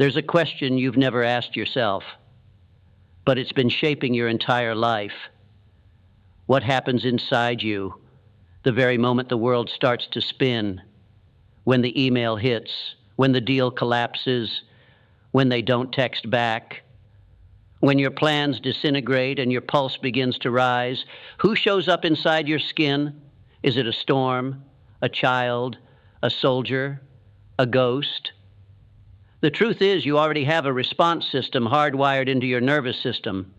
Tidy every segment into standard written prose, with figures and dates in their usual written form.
There's a question you've never asked yourself, but it's been shaping your entire life. What happens inside you the very moment the world starts to spin? When the email hits, when the deal collapses, when they don't text back, when your plans disintegrate and your pulse begins to rise, who shows up inside your skin? Is it a storm, a child, a soldier, a ghost? The truth is, you already have a response system hardwired into your nervous system,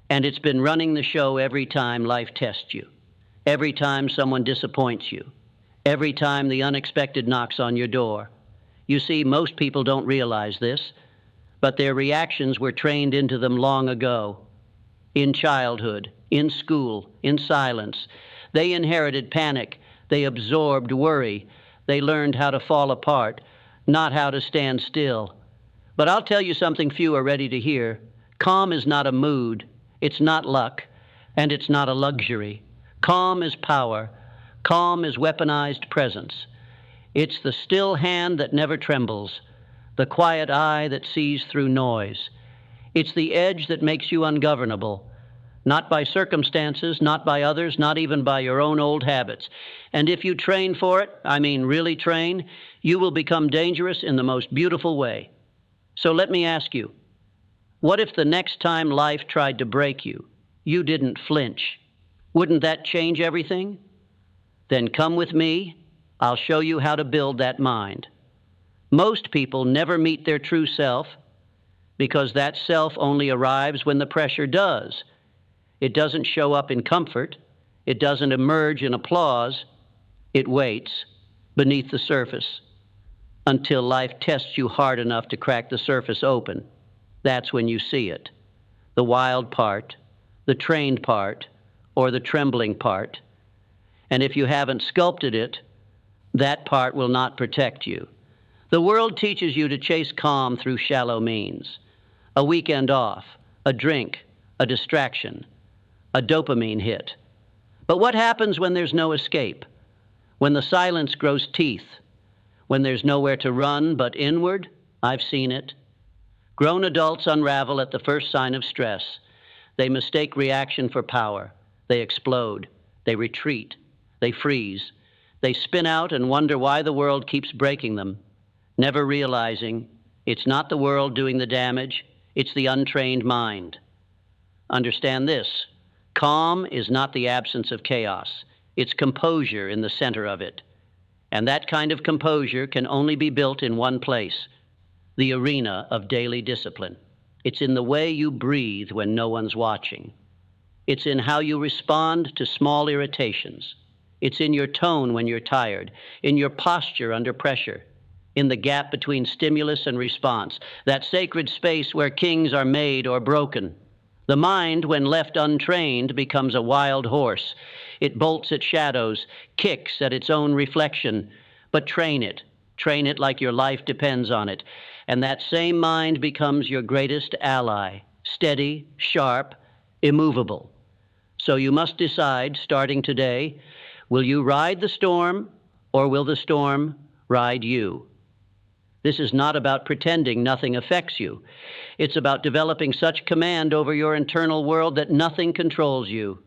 and it's been running the show every time life tests you, every time someone disappoints you, every time the unexpected knocks on your door. You see, most people don't realize this, but their reactions were trained into them long ago. In childhood, in school, in silence. They inherited panic. They absorbed worry. They learned how to fall apart, not how to stand still. But I'll tell you something few are ready to hear. Calm is not a mood. It's not luck. And it's not a luxury. Calm is power. Calm is weaponized presence. It's the still hand that never trembles, the quiet eye that sees through noise. It's the edge that makes you ungovernable, not by circumstances, not by others, not even by your own old habits. And if you train for it, I mean really train, you will become dangerous in the most beautiful way. So let me ask you, what if the next time life tried to break you, you didn't flinch? Wouldn't that change everything? Then come with me. I'll show you how to build that mind. Most people never meet their true self because that self only arrives when the pressure does. It doesn't show up in comfort. It doesn't emerge in applause. It waits beneath the surface until life tests you hard enough to crack the surface open. That's when you see it. The wild part, the trained part, or the trembling part. And if you haven't sculpted it, that part will not protect you. The world teaches you to chase calm through shallow means. A weekend off, a drink, a distraction, a dopamine hit. But what happens when there's no escape? When the silence grows teeth? When there's nowhere to run but inward? I've seen it. Grown adults unravel at the first sign of stress. They mistake reaction for power. They explode. They retreat. They freeze. They spin out and wonder why the world keeps breaking them, never realizing it's not the world doing the damage, it's the untrained mind. Understand this, calm is not the absence of chaos, it's composure in the center of it. And that kind of composure can only be built in one place, the arena of daily discipline. It's in the way you breathe when no one's watching. It's in how you respond to small irritations. It's in your tone when you're tired, in your posture under pressure, in the gap between stimulus and response, that sacred space where kings are made or broken. The mind, when left untrained, becomes a wild horse. It bolts at shadows, kicks at its own reflection. But train it like your life depends on it. And that same mind becomes your greatest ally, steady, sharp, immovable. So you must decide, starting today, will you ride the storm, or will the storm ride you? This is not about pretending nothing affects you. It's about developing such command over your internal world that nothing controls you.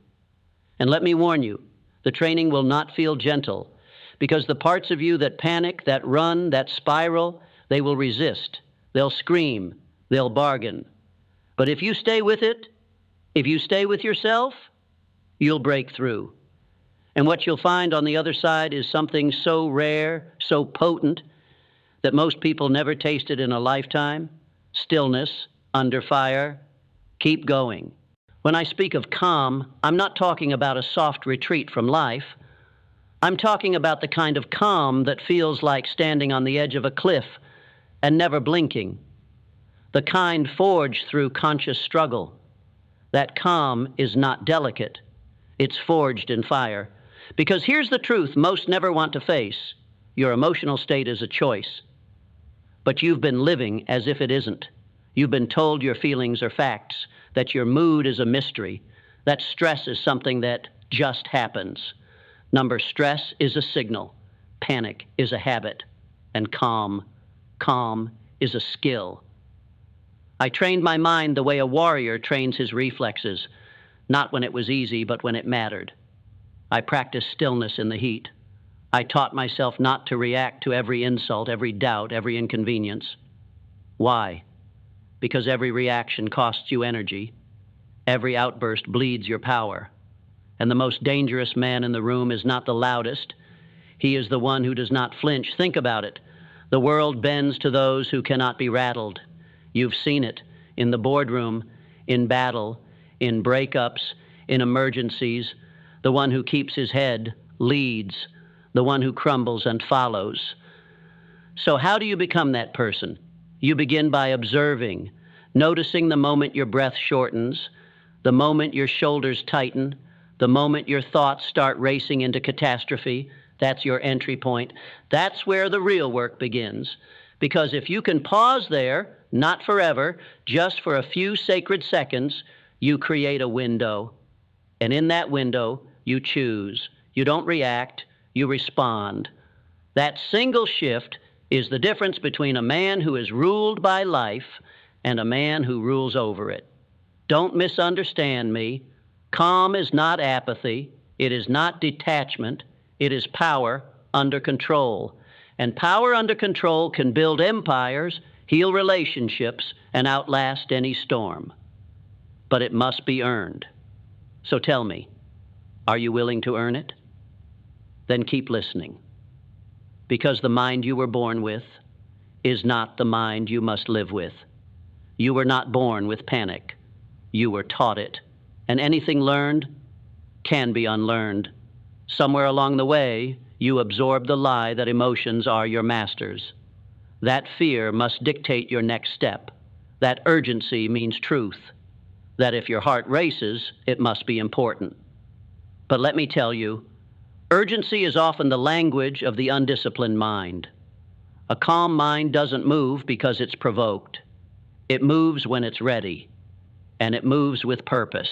And let me warn you, the training will not feel gentle, because the parts of you that panic, that run, that spiral, they will resist. They'll scream. They'll bargain. But if you stay with it, if you stay with yourself, you'll break through. And what you'll find on the other side is something so rare, so potent, that most people never tasted in a lifetime. Stillness, under fire. Keep going. When I speak of calm, I'm not talking about a soft retreat from life. I'm talking about the kind of calm that feels like standing on the edge of a cliff and never blinking. The kind forged through conscious struggle. That calm is not delicate. It's forged in fire. Because here's the truth most never want to face. Your emotional state is a choice. But you've been living as if it isn't. You've been told your feelings are facts, that your mood is a mystery, that stress is something that just happens. Stress is a signal, panic is a habit, and calm is a skill. I trained my mind the way a warrior trains his reflexes, not when it was easy, but when it mattered. I practiced stillness in the heat. I taught myself not to react to every insult, every doubt, every inconvenience. Why? Because every reaction costs you energy. Every outburst bleeds your power. And the most dangerous man in the room is not the loudest. He is the one who does not flinch. Think about it. The world bends to those who cannot be rattled. You've seen it in the boardroom, in battle, in breakups, in emergencies. The one who keeps his head leads. The one who crumbles and follows. So how do you become that person? You begin by observing, noticing the moment your breath shortens, the moment your shoulders tighten, the moment your thoughts start racing into catastrophe. That's your entry point. That's where the real work begins. Because if you can pause there, not forever, just for a few sacred seconds, you create a window. And in that window, you choose. You don't react, you respond. That single shift is the difference between a man who is ruled by life and a man who rules over it. Don't misunderstand me. Calm is not apathy. It is not detachment. It is power under control. And power under control can build empires, heal relationships, and outlast any storm. But it must be earned. So tell me, are you willing to earn it? Then keep listening. Because the mind you were born with is not the mind you must live with. You were not born with panic. You were taught it. And anything learned can be unlearned. Somewhere along the way, you absorb the lie that emotions are your masters. That fear must dictate your next step. That urgency means truth. That if your heart races, it must be important. But let me tell you, urgency is often the language of the undisciplined mind. A calm mind doesn't move because it's provoked. It moves when it's ready, and it moves with purpose.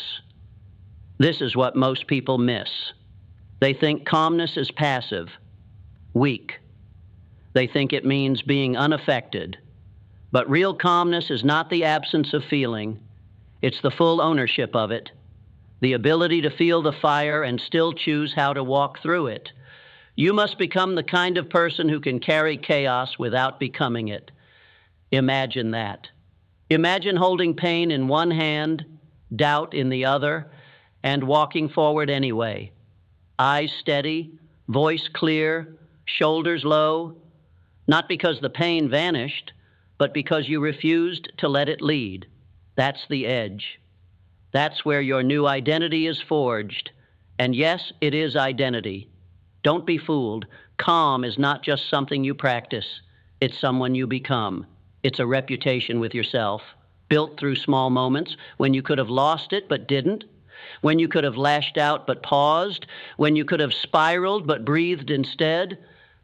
This is what most people miss. They think calmness is passive, weak. They think it means being unaffected. But real calmness is not the absence of feeling. It's the full ownership of it. The ability to feel the fire and still choose how to walk through it. You must become the kind of person who can carry chaos without becoming it. Imagine that. Imagine holding pain in one hand, doubt in the other, and walking forward anyway. Eyes steady, voice clear, shoulders low, not because the pain vanished, but because you refused to let it lead. That's the edge. That's where your new identity is forged. And yes, it is identity. Don't be fooled. Calm is not just something you practice. It's someone you become. It's a reputation with yourself, built through small moments when you could have lost it but didn't, when you could have lashed out but paused, when you could have spiraled but breathed instead.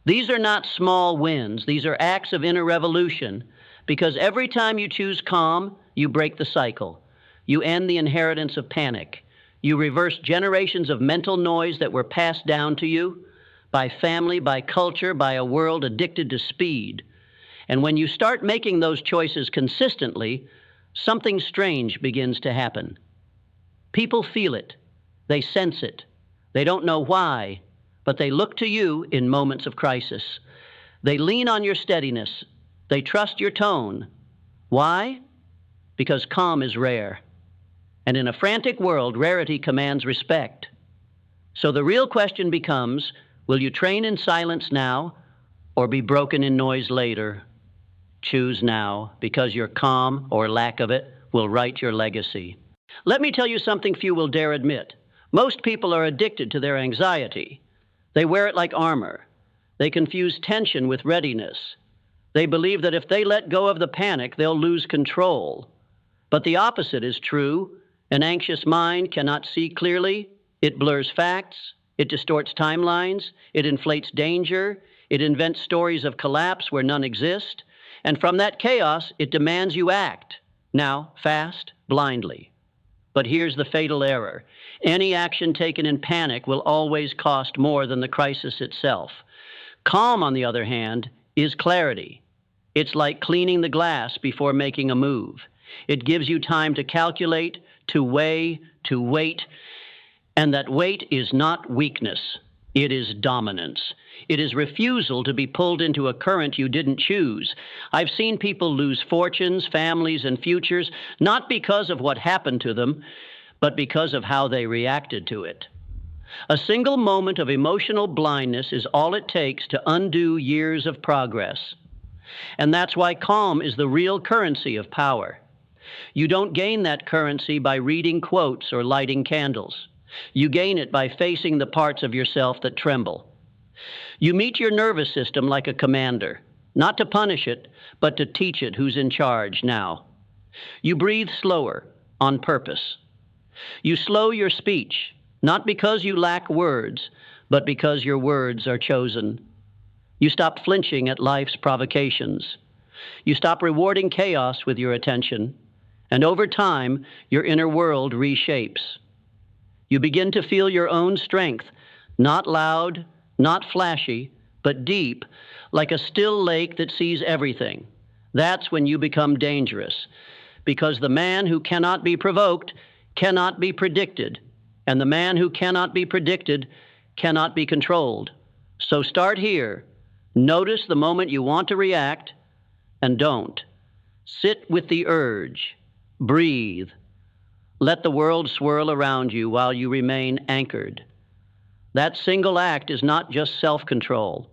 These are not small wins. These are acts of inner revolution, because every time you choose calm, you break the cycle. You end the inheritance of panic. You reverse generations of mental noise that were passed down to you by family, by culture, by a world addicted to speed. And when you start making those choices consistently, something strange begins to happen. People feel it. They sense it. They don't know why, but they look to you in moments of crisis. They lean on your steadiness. They trust your tone. Why? Because calm is rare. And in a frantic world, rarity commands respect. So the real question becomes, will you train in silence now or be broken in noise later? Choose now, because your calm, or lack of it, will write your legacy. Let me tell you something few will dare admit. Most people are addicted to their anxiety. They wear it like armor. They confuse tension with readiness. They believe that if they let go of the panic, they'll lose control. But the opposite is true. An anxious mind cannot see clearly. It blurs facts. It distorts timelines. It inflates danger. It invents stories of collapse where none exist. And from that chaos, it demands you act. Now, fast, blindly. But here's the fatal error. Any action taken in panic will always cost more than the crisis itself. Calm, on the other hand, is clarity. It's like cleaning the glass before making a move. It gives you time to calculate, to weigh, to wait, and that wait is not weakness. It is dominance. It is refusal to be pulled into a current you didn't choose. I've seen people lose fortunes, families, and futures, not because of what happened to them, but because of how they reacted to it. A single moment of emotional blindness is all it takes to undo years of progress. And that's why calm is the real currency of power. You don't gain that currency by reading quotes or lighting candles. You gain it by facing the parts of yourself that tremble. You meet your nervous system like a commander, not to punish it, but to teach it who's in charge now. You breathe slower, on purpose. You slow your speech, not because you lack words, but because your words are chosen. You stop flinching at life's provocations. You stop rewarding chaos with your attention, and over time, your inner world reshapes. You begin to feel your own strength, not loud, not flashy, but deep, like a still lake that sees everything. That's when you become dangerous, because the man who cannot be provoked cannot be predicted, and the man who cannot be predicted cannot be controlled. So start here. Notice the moment you want to react, and don't. Sit with the urge. Breathe. Let the world swirl around you while you remain anchored. That single act is not just self-control.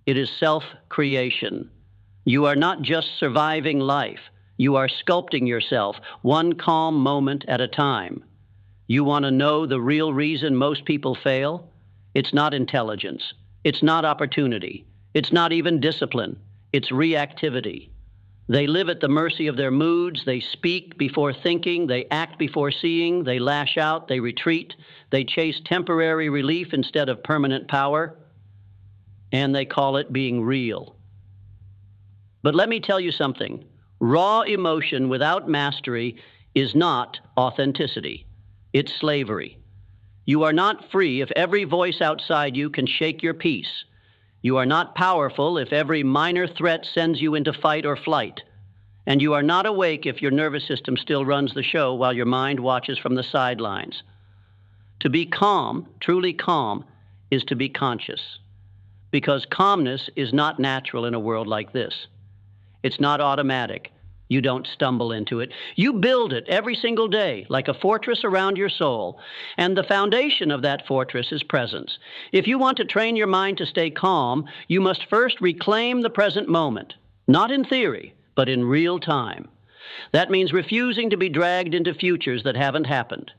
It is self-creation. You are not just surviving life. You are sculpting yourself, one calm moment at a time. You want to know the real reason most people fail? It's not intelligence. It's not opportunity. It's not even discipline. It's reactivity. They live at the mercy of their moods. They speak before thinking. They act before seeing. They lash out. They retreat. They chase temporary relief instead of permanent power. And they call it being real. But let me tell you something. Raw emotion without mastery is not authenticity. It's slavery. You are not free if every voice outside you can shake your peace. You are not powerful if every minor threat sends you into fight or flight. And you are not awake if your nervous system still runs the show while your mind watches from the sidelines. To be calm, truly calm, is to be conscious. Because calmness is not natural in a world like this. It's not automatic. You don't stumble into it. You build it every single day, like a fortress around your soul. And the foundation of that fortress is presence. If you want to train your mind to stay calm, you must first reclaim the present moment, not in theory, but in real time. That means refusing to be dragged into futures that haven't happened,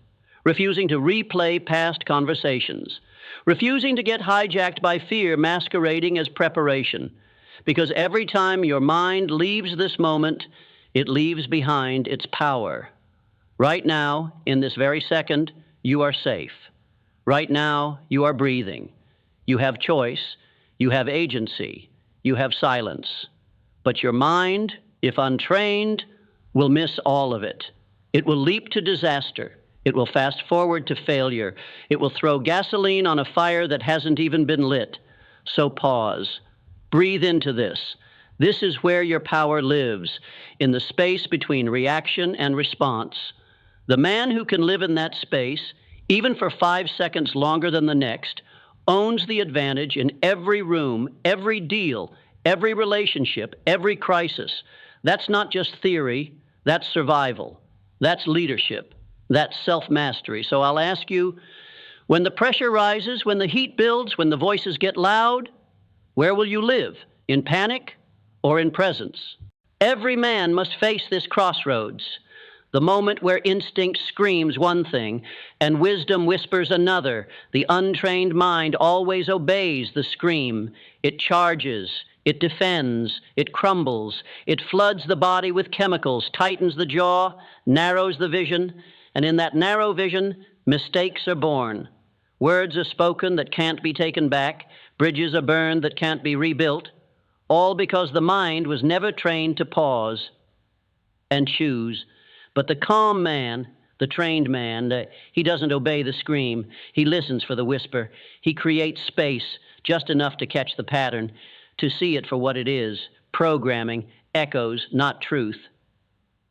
refusing to replay past conversations, refusing to get hijacked by fear masquerading as preparation. Because every time your mind leaves this moment, it leaves behind its power. Right now, in this very second, you are safe. Right now, you are breathing. You have choice. You have agency. You have silence. But your mind, if untrained, will miss all of it. It will leap to disaster. It will fast forward to failure. It will throw gasoline on a fire that hasn't even been lit. So pause. Breathe into this. This is where your power lives, in the space between reaction and response. The man who can live in that space, even for 5 seconds longer than the next, owns the advantage in every room, every deal, every relationship, every crisis. That's not just theory, that's survival. That's leadership. That's self-mastery. So I'll ask you, when the pressure rises, when the heat builds, when the voices get loud, where will you live? In panic or in presence? Every man must face this crossroads, the moment where instinct screams one thing and wisdom whispers another. The untrained mind always obeys the scream. It charges, it defends, it crumbles, it floods the body with chemicals, tightens the jaw, narrows the vision, and in that narrow vision, mistakes are born. Words are spoken that can't be taken back, bridges are burned that can't be rebuilt, all because the mind was never trained to pause and choose. But the calm man, the trained man, he doesn't obey the scream. He listens for the whisper. He creates space, just enough to catch the pattern, to see it for what it is, programming, echoes, not truth.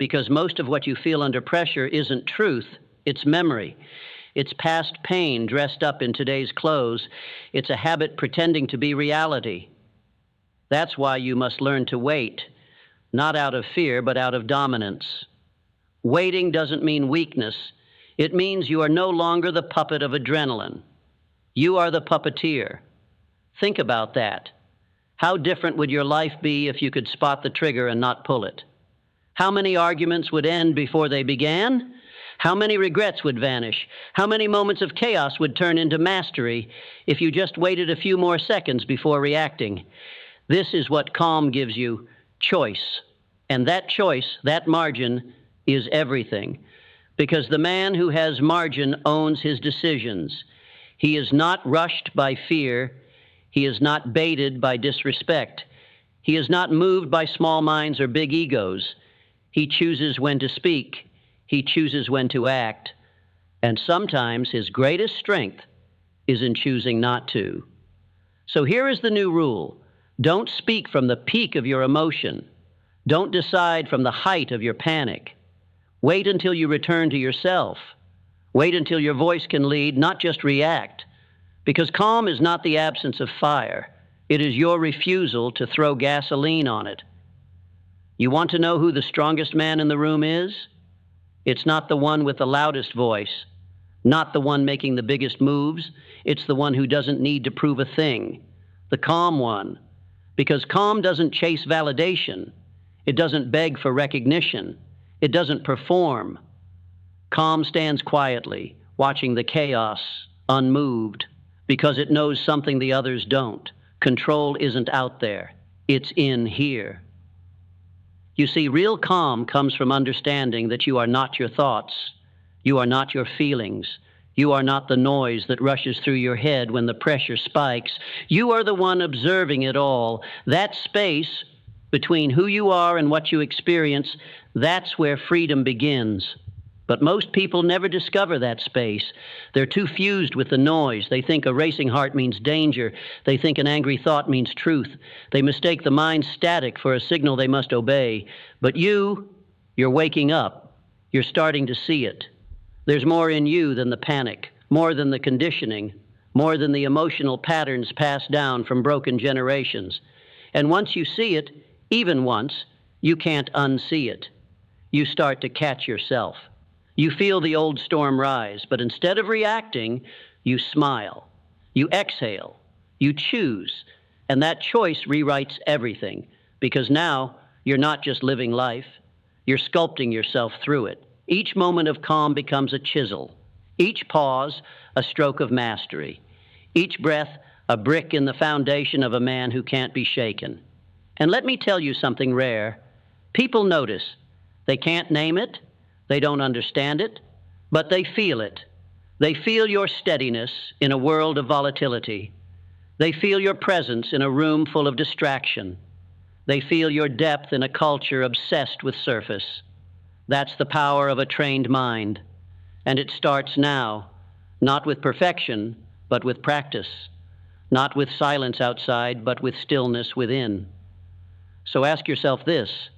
because most of what you feel under pressure isn't truth, it's memory. It's past pain dressed up in today's clothes. It's a habit pretending to be reality. That's why you must learn to wait, not out of fear, but out of dominance. Waiting doesn't mean weakness. It means you are no longer the puppet of adrenaline. You are the puppeteer. Think about that. How different would your life be if you could spot the trigger and not pull it? How many arguments would end before they began? How many regrets would vanish? How many moments of chaos would turn into mastery if you just waited a few more seconds before reacting? This is what calm gives you, choice. And that choice, that margin, is everything. Because the man who has margin owns his decisions. He is not rushed by fear. He is not baited by disrespect. He is not moved by small minds or big egos. He chooses when to speak. He chooses when to act. And sometimes his greatest strength is in choosing not to. So here is the new rule. Don't speak from the peak of your emotion. Don't decide from the height of your panic. Wait until you return to yourself. Wait until your voice can lead, not just react. Because calm is not the absence of fire. It is your refusal to throw gasoline on it. You want to know who the strongest man in the room is? It's not the one with the loudest voice, not the one making the biggest moves. It's the one who doesn't need to prove a thing, the calm one. Because calm doesn't chase validation. It doesn't beg for recognition. It doesn't perform. Calm stands quietly, watching the chaos, unmoved, because it knows something the others don't. Control isn't out there. It's in here. You see, real calm comes from understanding that you are not your thoughts. You are not your feelings. You are not the noise that rushes through your head when the pressure spikes. You are the one observing it all. That space between who you are and what you experience, that's where freedom begins. But most people never discover that space. They're too fused with the noise. They think a racing heart means danger. They think an angry thought means truth. They mistake the mind's static for a signal they must obey. But you're waking up. You're starting to see it. There's more in you than the panic, more than the conditioning, more than the emotional patterns passed down from broken generations. And once you see it, even once, you can't unsee it. You start to catch yourself. You feel the old storm rise, but instead of reacting, you smile. You exhale. You choose. And that choice rewrites everything, because now you're not just living life, you're sculpting yourself through it. Each moment of calm becomes a chisel. Each pause, a stroke of mastery. Each breath, a brick in the foundation of a man who can't be shaken. And let me tell you something rare. People notice. They can't name it. They don't understand it, but they feel it. They feel your steadiness in a world of volatility. They feel your presence in a room full of distraction. They feel your depth in a culture obsessed with surface. That's the power of a trained mind. And it starts now, not with perfection, but with practice. Not with silence outside, but with stillness within. So ask yourself this: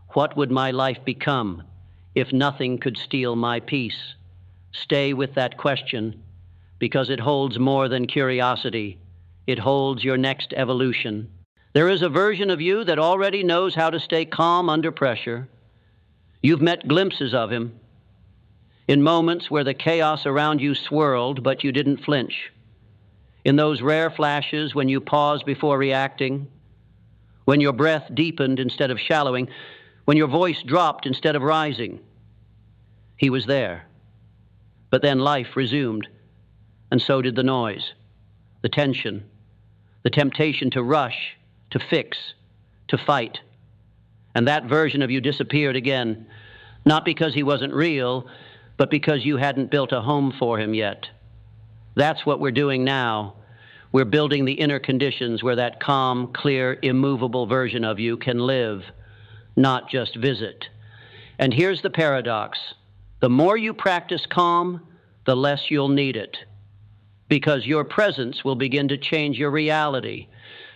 what would my life become if nothing could steal my peace? Stay with that question, because it holds more than curiosity. It holds your next evolution. There is a version of you that already knows how to stay calm under pressure. You've met glimpses of him in moments where the chaos around you swirled, but you didn't flinch. In those rare flashes when you paused before reacting, when your breath deepened instead of shallowing, when your voice dropped instead of rising. He was there. But then life resumed, and so did the noise, the tension, the temptation to rush, to fix, to fight. And that version of you disappeared again, not because he wasn't real, but because you hadn't built a home for him yet. That's what we're doing now. We're building the inner conditions where that calm, clear, immovable version of you can live, not just visit. And here's the paradox. The more you practice calm, the less you'll need it, because your presence will begin to change your reality.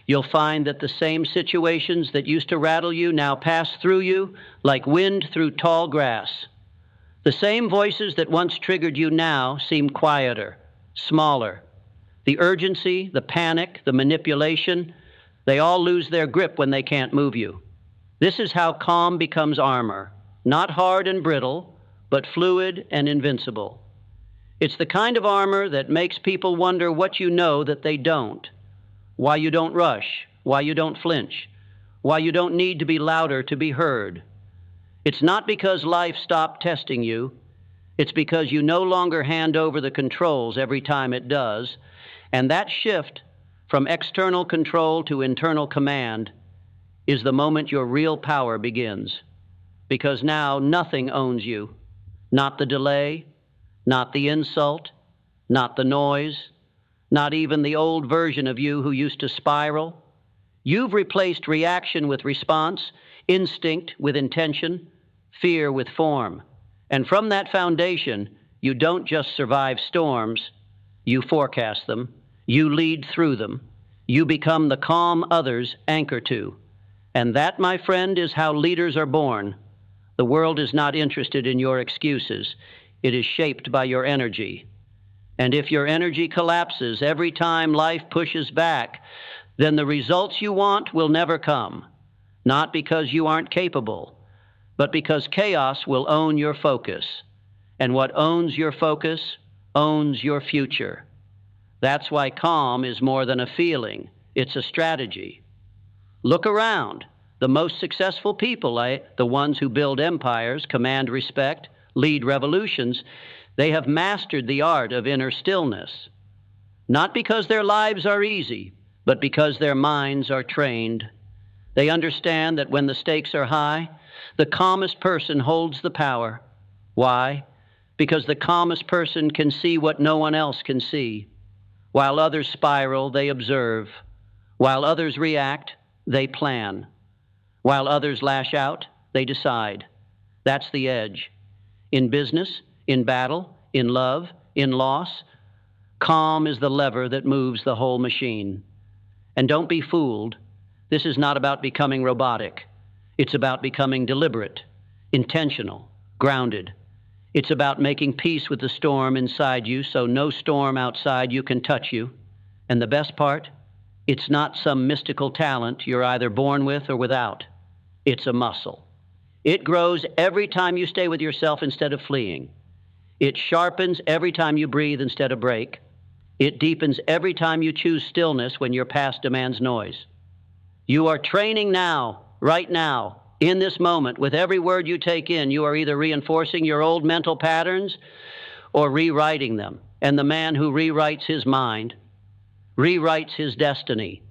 You'll find that the same situations that used to rattle you now pass through you like wind through tall grass. The same voices that once triggered you now seem quieter, smaller. The urgency, the panic, the manipulation, they all lose their grip when they can't move you. This is how calm becomes armor, not hard and brittle, but fluid and invincible. It's the kind of armor that makes people wonder what you know that they don't, why you don't rush, why you don't flinch, why you don't need to be louder to be heard. It's not because life stopped testing you. It's because you no longer hand over the controls every time it does, and that shift from external control to internal command is the moment your real power begins. Because now nothing owns you, not the delay, not the insult, not the noise, not even the old version of you who used to spiral. You've replaced reaction with response, instinct with intention, fear with form. And from that foundation, you don't just survive storms, you forecast them, you lead through them, you become the calm others anchor to. And that, my friend, is how leaders are born. The world is not interested in your excuses. It is shaped by your energy. And if your energy collapses every time life pushes back, then the results you want will never come. Not because you aren't capable, but because chaos will own your focus. And what owns your focus owns your future. That's why calm is more than a feeling. It's a strategy. Look around. The most successful people, the ones who build empires, command respect, lead revolutions, they have mastered the art of inner stillness. Not because their lives are easy, but because their minds are trained. They understand that when the stakes are high, the calmest person holds the power. Why? Because the calmest person can see what no one else can see. While others spiral, they observe. While others react, they plan. While others lash out, they decide. That's the edge. In business, in battle, in love, in loss, calm is the lever that moves the whole machine. And don't be fooled. This is not about becoming robotic. It's about becoming deliberate, intentional, grounded. It's about making peace with the storm inside you so no storm outside you can touch you. And the best part, it's not some mystical talent you're either born with or without. It's a muscle. It grows every time you stay with yourself instead of fleeing. It sharpens every time you breathe instead of break. It deepens every time you choose stillness when your past demands noise. You are training now, right now, in this moment. With every word you take in, you are either reinforcing your old mental patterns or rewriting them. And the man who rewrites his mind rewrites his destiny.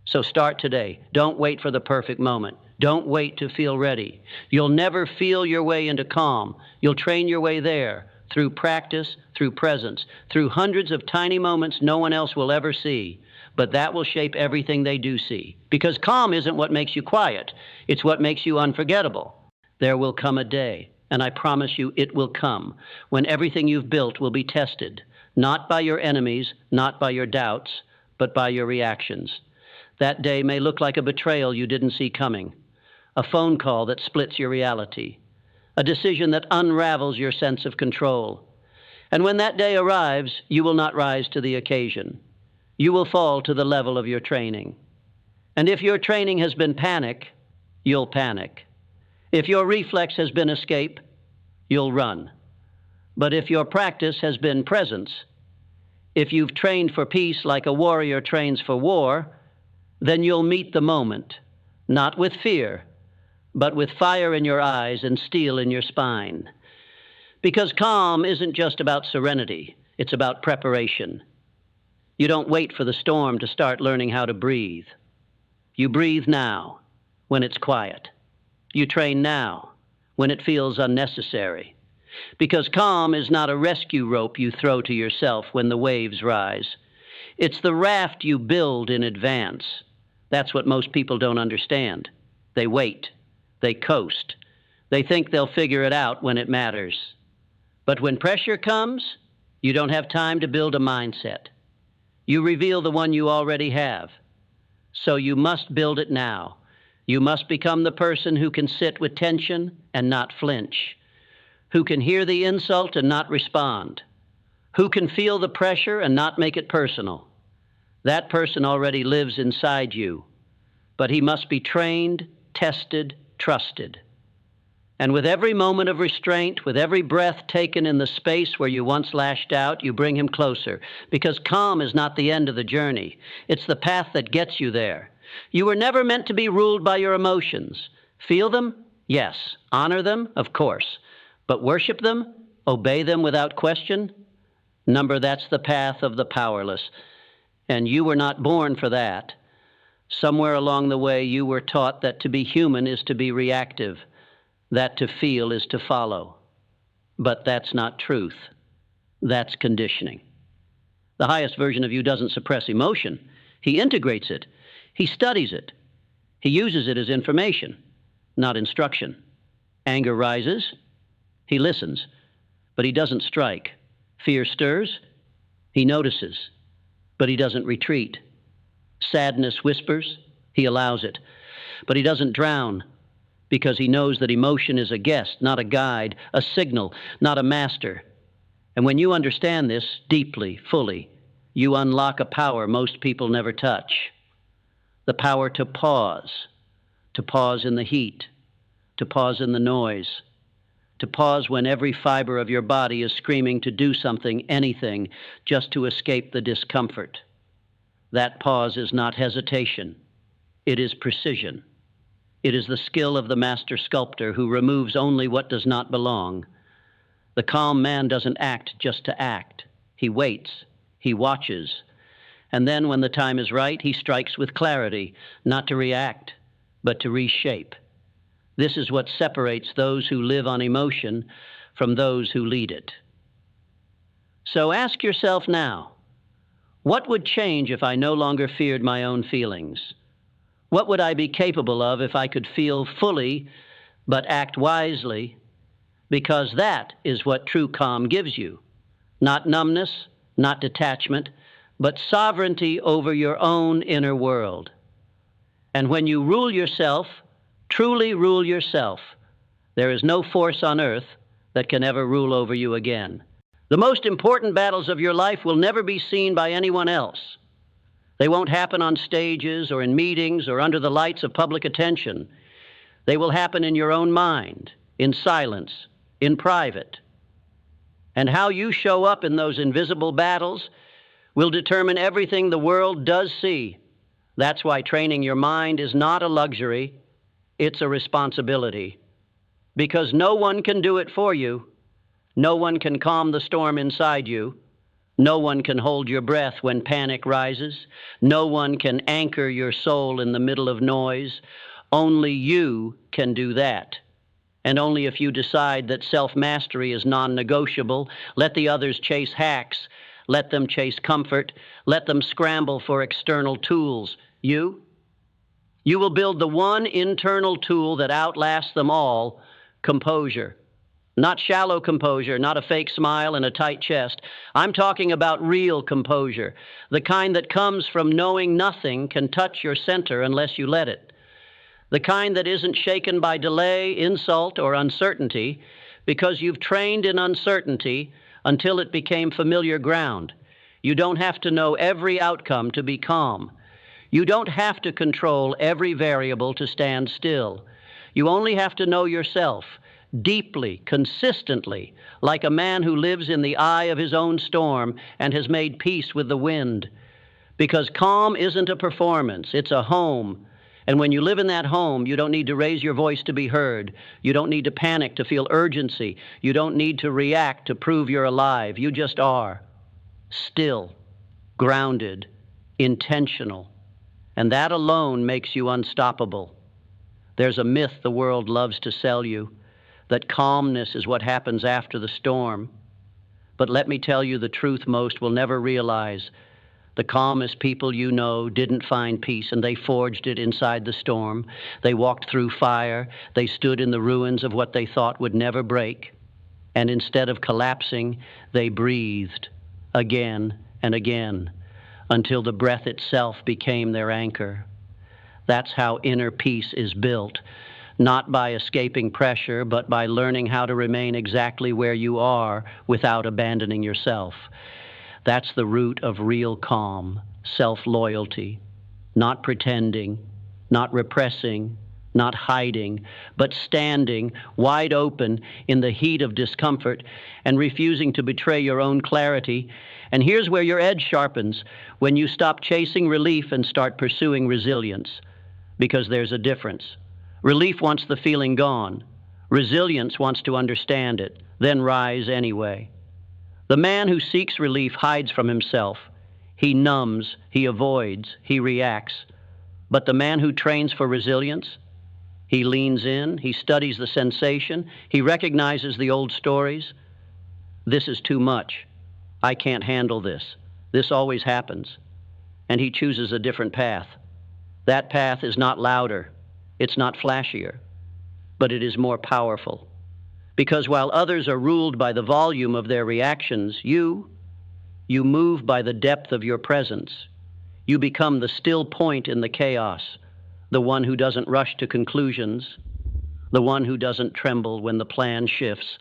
So start today. Don't wait for the perfect moment. Don't wait to feel ready. You'll never feel your way into calm. You'll train your way there through practice, through presence, through hundreds of tiny moments no one else will ever see. But that will shape everything they do see. Because calm isn't what makes you quiet. It's what makes you unforgettable. There will come a day, and I promise you it will come, when everything you've built will be tested, not by your enemies, not by your doubts, but by your reactions. That day may look like a betrayal you didn't see coming, a phone call that splits your reality, a decision that unravels your sense of control. And when that day arrives, you will not rise to the occasion. You will fall to the level of your training. And if your training has been panic, you'll panic. If your reflex has been escape, you'll run. But if your practice has been presence, if you've trained for peace like a warrior trains for war, then you'll meet the moment, not with fear, but with fire in your eyes and steel in your spine. Because calm isn't just about serenity, it's about preparation. You don't wait for the storm to start learning how to breathe. You breathe now, when it's quiet. You train now, when it feels unnecessary. Because calm is not a rescue rope you throw to yourself when the waves rise. It's the raft you build in advance. That's what most people don't understand. They wait. They coast. They think they'll figure it out when it matters. But when pressure comes, you don't have time to build a mindset. You reveal the one you already have. So you must build it now. You must become the person who can sit with tension and not flinch, who can hear the insult and not respond, who can feel the pressure and not make it personal. That person already lives inside you, but he must be trained, tested, trusted. And with every moment of restraint, with every breath taken in the space where you once lashed out, you bring him closer, because calm is not the end of the journey. It's the path that gets you there. You were never meant to be ruled by your emotions. Feel them? Yes. Honor them? Of course. But worship them? Obey them without question? That's the path of the powerless. And you were not born for that. Somewhere along the way, you were taught that to be human is to be reactive, that to feel is to follow. But that's not truth. That's conditioning. The highest version of you doesn't suppress emotion. He integrates it. He studies it. He uses it as information, not instruction. Anger rises. He listens, but he doesn't strike. Fear stirs. He notices, but he doesn't retreat. Sadness whispers. He allows it, but he doesn't drown, because he knows that emotion is a guest, not a guide, a signal, not a master. And when you understand this deeply, fully, you unlock a power most people never touch. The power to pause in the heat, to pause in the noise, to pause when every fiber of your body is screaming to do something, anything, just to escape the discomfort. That pause is not hesitation. It is precision. It is the skill of the master sculptor who removes only what does not belong. The calm man doesn't act just to act. He waits. He watches. And then when the time is right, he strikes with clarity, not to react, but to reshape. This is what separates those who live on emotion from those who lead it. So ask yourself now, what would change if I no longer feared my own feelings? What would I be capable of if I could feel fully but act wisely? Because that is what true calm gives you. Not numbness, not detachment, but sovereignty over your own inner world. And when you rule yourself, truly rule yourself, there is no force on earth that can ever rule over you again. The most important battles of your life will never be seen by anyone else. They won't happen on stages or in meetings or under the lights of public attention. They will happen in your own mind, in silence, in private. And how you show up in those invisible battles will determine everything the world does see. That's why training your mind is not a luxury, it's a responsibility. Because no one can do it for you. No one can calm the storm inside you. No one can hold your breath when panic rises. No one can anchor your soul in the middle of noise. Only you can do that. And only if you decide that self-mastery is non-negotiable, let the others chase hacks, let them chase comfort, let them scramble for external tools. You will build the one internal tool that outlasts them all, composure. Not shallow composure, not a fake smile and a tight chest. I'm talking about real composure, the kind that comes from knowing nothing can touch your center unless you let it. The kind that isn't shaken by delay, insult, or uncertainty, because you've trained in uncertainty until it became familiar ground. You don't have to know every outcome to be calm. You don't have to control every variable to stand still. You only have to know yourself, deeply, consistently, like a man who lives in the eye of his own storm and has made peace with the wind. Because calm isn't a performance, it's a home. And when you live in that home, you don't need to raise your voice to be heard. You don't need to panic to feel urgency. You don't need to react to prove you're alive. You just are. Still, grounded, intentional. And that alone makes you unstoppable. There's a myth the world loves to sell you, that calmness is what happens after the storm. But let me tell you the truth most will never realize. The calmest people you know didn't find peace, and they forged it inside the storm. They walked through fire. They stood in the ruins of what they thought would never break. And instead of collapsing, they breathed again and again until the breath itself became their anchor. That's how inner peace is built, not by escaping pressure, but by learning how to remain exactly where you are without abandoning yourself. That's the root of real calm, self-loyalty, not pretending, not repressing, not hiding, but standing wide open in the heat of discomfort and refusing to betray your own clarity. And here's where your edge sharpens, when you stop chasing relief and start pursuing resilience, because there's a difference. Relief wants the feeling gone. Resilience wants to understand it, then rise anyway. The man who seeks relief hides from himself. He numbs, he avoids, he reacts. But the man who trains for resilience, he leans in, he studies the sensation, he recognizes the old stories. This is too much. I can't handle this. This always happens. And he chooses a different path. That path is not louder, it's not flashier, but it is more powerful. Because while others are ruled by the volume of their reactions, you move by the depth of your presence. You become the still point in the chaos, the one who doesn't rush to conclusions, the one who doesn't tremble when the plan shifts,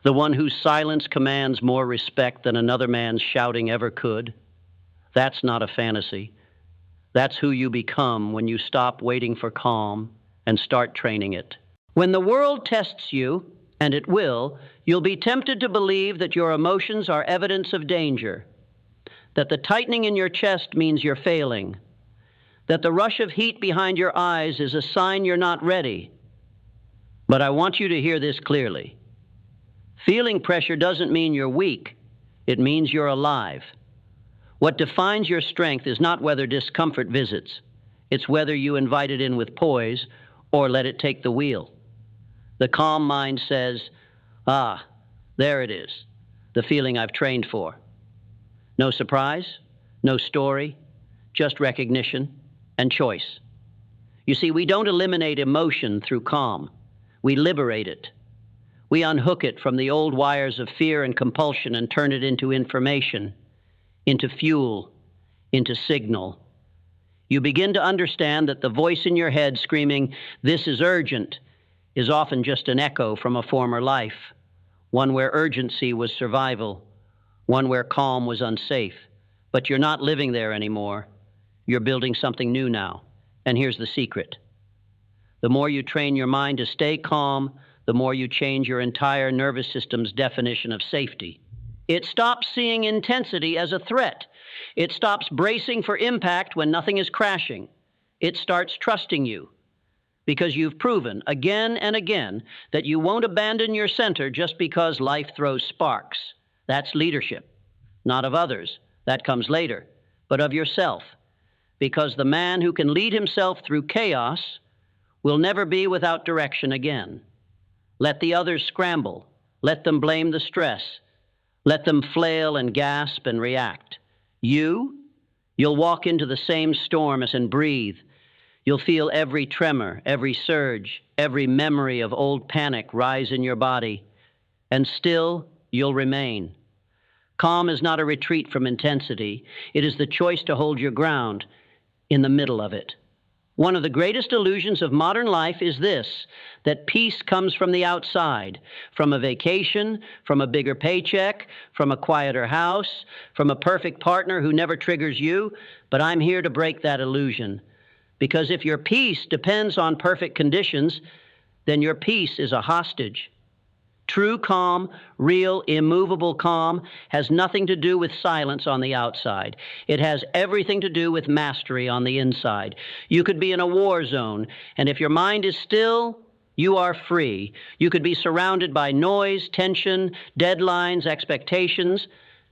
the one whose silence commands more respect than another man's shouting ever could. That's not a fantasy. That's who you become when you stop waiting for calm and start training it. When the world tests you, and it will, you'll be tempted to believe that your emotions are evidence of danger, that the tightening in your chest means you're failing, that the rush of heat behind your eyes is a sign you're not ready. But I want you to hear this clearly. Feeling pressure doesn't mean you're weak. It means you're alive. What defines your strength is not whether discomfort visits. It's whether you invite it in with poise or let it take the wheel. The calm mind says, there it is, the feeling I've trained for. No surprise, no story, just recognition and choice. You see, we don't eliminate emotion through calm. We liberate it. We unhook it from the old wires of fear and compulsion and turn it into information, into fuel, into signal. You begin to understand that the voice in your head screaming, "This is urgent," is often just an echo from a former life, one where urgency was survival, one where calm was unsafe. But you're not living there anymore. You're building something new now. And here's the secret. The more you train your mind to stay calm, the more you change your entire nervous system's definition of safety. It stops seeing intensity as a threat. It stops bracing for impact when nothing is crashing. It starts trusting you, because you've proven again and again that you won't abandon your center just because life throws sparks. That's leadership, not of others. That comes later, but of yourself. Because the man who can lead himself through chaos will never be without direction again. Let the others scramble. Let them blame the stress. Let them flail and gasp and react. You'll walk into the same storm and breathe. You'll feel every tremor, every surge, every memory of old panic rise in your body, and still you'll remain. Calm is not a retreat from intensity. It is the choice to hold your ground in the middle of it. One of the greatest illusions of modern life is this, that peace comes from the outside, from a vacation, from a bigger paycheck, from a quieter house, from a perfect partner who never triggers you. But I'm here to break that illusion. Because if your peace depends on perfect conditions, then your peace is a hostage. True calm, real, immovable calm, has nothing to do with silence on the outside. It has everything to do with mastery on the inside. You could be in a war zone, and if your mind is still, you are free. You could be surrounded by noise, tension, deadlines, expectations,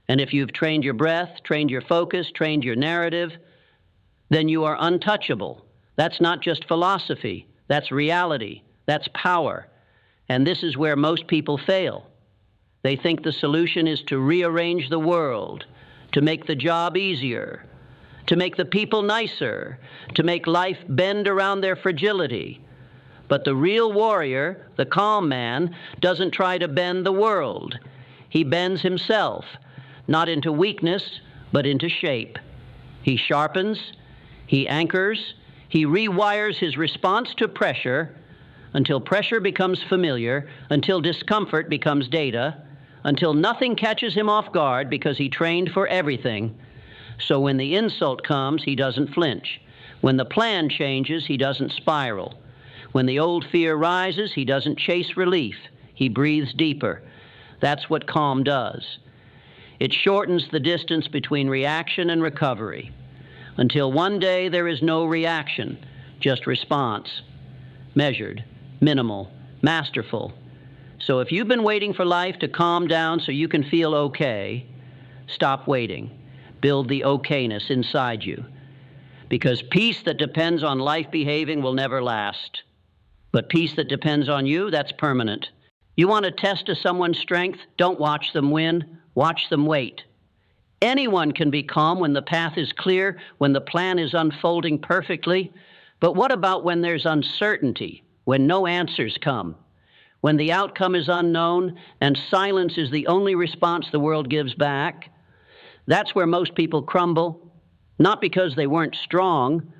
and if you've trained your breath, trained your focus, trained your narrative, then you are untouchable. That's not just philosophy. That's reality. That's power. And this is where most people fail. They think the solution is to rearrange the world, to make the job easier, to make the people nicer, to make life bend around their fragility. But the real warrior, the calm man, doesn't try to bend the world. He bends himself, not into weakness, but into shape. He sharpens, he anchors, He rewires his response to pressure until pressure becomes familiar, until discomfort becomes data, until nothing catches him off guard because he trained for everything. So when the insult comes, he doesn't flinch. When the plan changes, he doesn't spiral. When the old fear rises, he doesn't chase relief. He breathes deeper. That's what calm does. It shortens the distance between reaction and recovery, until one day there is no reaction, just response. Measured, minimal, masterful. So if you've been waiting for life to calm down so you can feel okay, stop waiting. Build the okayness inside you. Because peace that depends on life behaving will never last. But peace that depends on you, that's permanent. You want a test of someone's strength? Don't watch them win. Watch them wait. Anyone can be calm when the path is clear, when the plan is unfolding perfectly. But what about when there's uncertainty, when no answers come, when the outcome is unknown and silence is the only response the world gives back? That's where most people crumble, not because they weren't strong,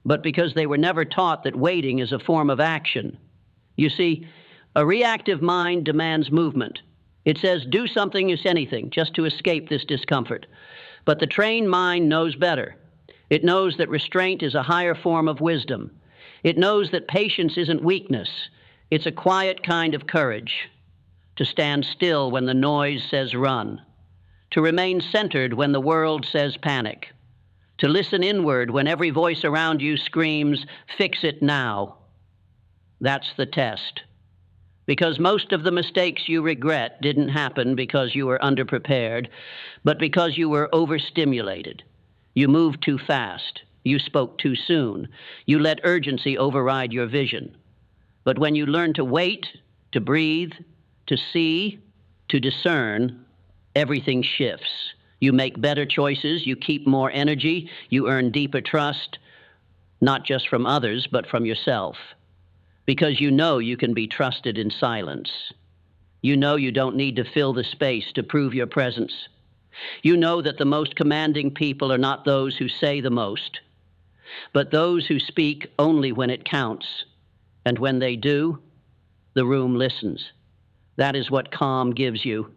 but because they were never taught that waiting is a form of action. You see, a reactive mind demands movement. It says, do something, is anything, just to escape this discomfort. But the trained mind knows better. It knows that restraint is a higher form of wisdom. It knows that patience isn't weakness. It's a quiet kind of courage. To stand still when the noise says run. To remain centered when the world says panic. To listen inward when every voice around you screams, fix it now. That's the test. Because most of the mistakes you regret didn't happen because you were underprepared, but because you were overstimulated. You moved too fast. You spoke too soon. You let urgency override your vision. But when you learn to wait, to breathe, to see, to discern, everything shifts. You make better choices. You keep more energy. You earn deeper trust, not just from others, but from yourself. Because you know you can be trusted in silence. You know you don't need to fill the space to prove your presence. You know that the most commanding people are not those who say the most, but those who speak only when it counts. And when they do, the room listens. That is what calm gives you.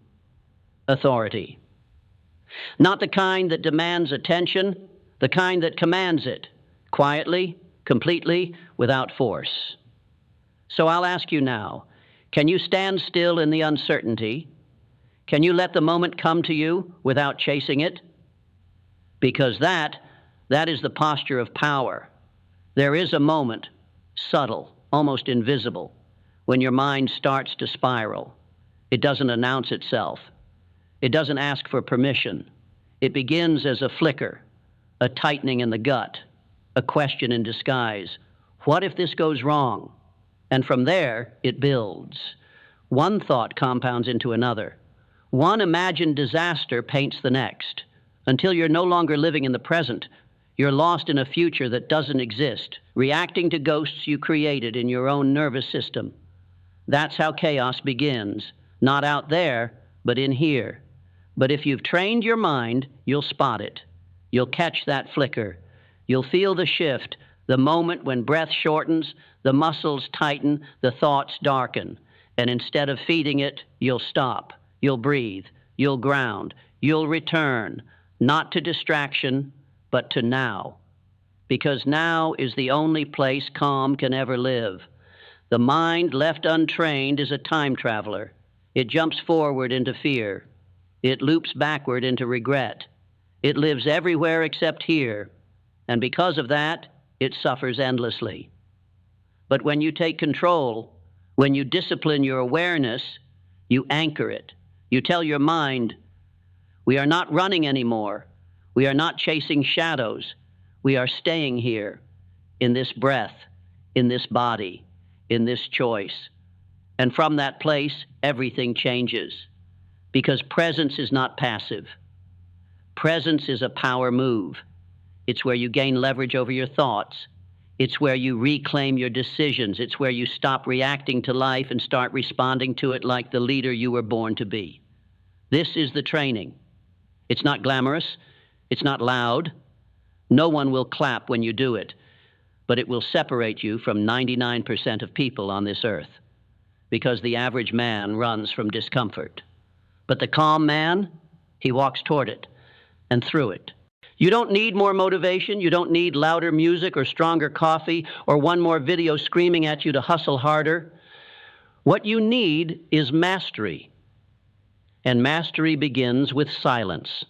Authority. Not the kind that demands attention, the kind that commands it, quietly, completely, without force. So I'll ask you now, can you stand still in the uncertainty? Can you let the moment come to you without chasing it? Because that is the posture of power. There is a moment, subtle, almost invisible, when your mind starts to spiral. It doesn't announce itself. It doesn't ask for permission. It begins as a flicker, a tightening in the gut, a question in disguise. What if this goes wrong? And from there, it builds. One thought compounds into another. One imagined disaster paints the next. Until you're no longer living in the present, you're lost in a future that doesn't exist, reacting to ghosts you created in your own nervous system. That's how chaos begins. Not out there, but in here. But if you've trained your mind, you'll spot it. You'll catch that flicker. You'll feel the shift, the moment when breath shortens, the muscles tighten, the thoughts darken. And instead of feeding it, you'll stop. You'll breathe. You'll ground. You'll return, not to distraction, but to now. Because now is the only place calm can ever live. The mind left untrained is a time traveler. It jumps forward into fear. It loops backward into regret. It lives everywhere except here. And because of that, it suffers endlessly. But when you take control, when you discipline your awareness, you anchor it. You tell your mind, we are not running anymore. We are not chasing shadows. We are staying here, in this breath, in this body, in this choice. And from that place, everything changes. Because presence is not passive. Presence is a power move. It's where you gain leverage over your thoughts. It's where you reclaim your decisions. It's where you stop reacting to life and start responding to it like the leader you were born to be. This is the training. It's not glamorous. It's not loud. No one will clap when you do it. but it will separate you from 99% of people on this earth, because the average man runs from discomfort. But the calm man, he walks toward it and through it. You don't need more motivation. You don't need louder music or stronger coffee or one more video screaming at you to hustle harder. What you need is mastery. And mastery begins with silence.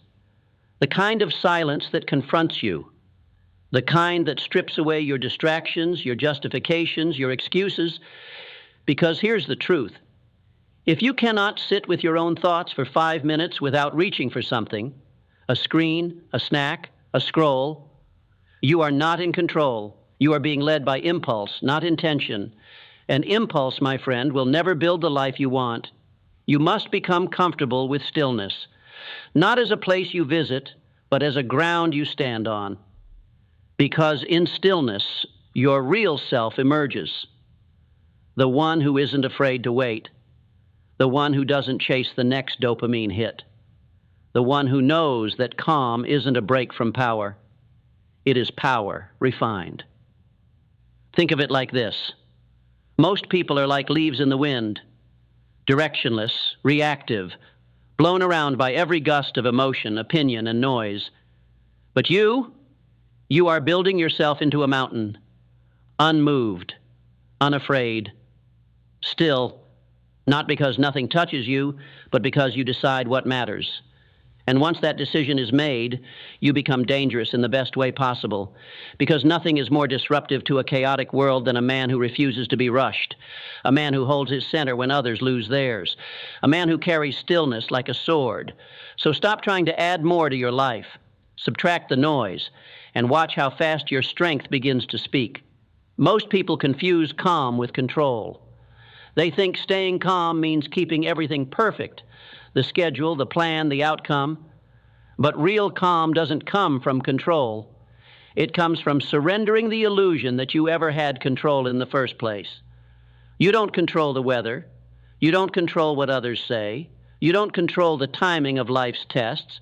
The kind of silence that confronts you. The kind that strips away your distractions, your justifications, your excuses. Because here's the truth. If you cannot sit with your own thoughts for 5 minutes without reaching for something, a screen, a snack, a scroll, you are not in control. You are being led by impulse, not intention. And impulse, my friend, will never build the life you want. You must become comfortable with stillness, not as a place you visit, but as a ground you stand on. Because in stillness, your real self emerges. The one who isn't afraid to wait. The one who doesn't chase the next dopamine hit. The one who knows that calm isn't a break from power. It is power refined. Think of it like this. Most people are like leaves in the wind, directionless, reactive, blown around by every gust of emotion, opinion, and noise. But you are building yourself into a mountain, unmoved, unafraid, still, not because nothing touches you, but because you decide what matters. And once that decision is made, you become dangerous in the best way possible, because nothing is more disruptive to a chaotic world than a man who refuses to be rushed, a man who holds his center when others lose theirs, a man who carries stillness like a sword. So stop trying to add more to your life. Subtract the noise, and watch how fast your strength begins to speak. Most people confuse calm with control. They think staying calm means keeping everything perfect, the schedule, the plan, the outcome. But real calm doesn't come from control. It comes from surrendering the illusion that you ever had control in the first place. You don't control the weather. You don't control what others say. You don't control the timing of life's tests.